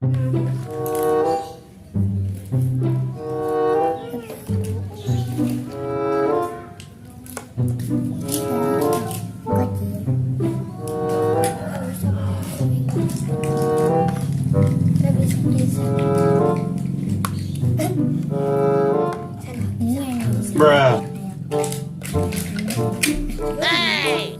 Bruh. Hey.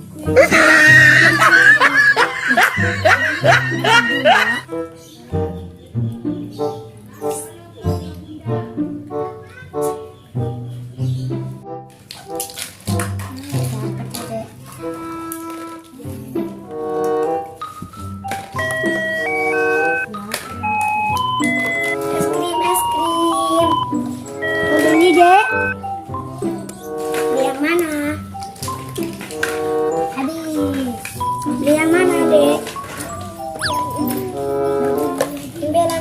Es krim. Mau beli, Dek? Beli yang mana? Habis. Beli yang mana, Dek? Imbelan.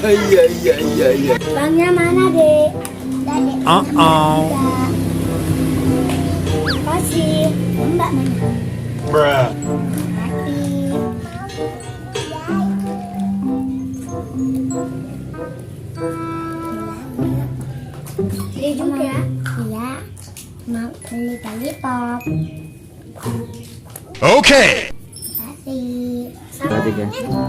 Iya. Bangnya mana, Dek? Dek. Kasih. Mbak mana? Bruh. Beli juga. Iya. Mau beli lolipop. Okay. Kasih. Tadi kan. Sama.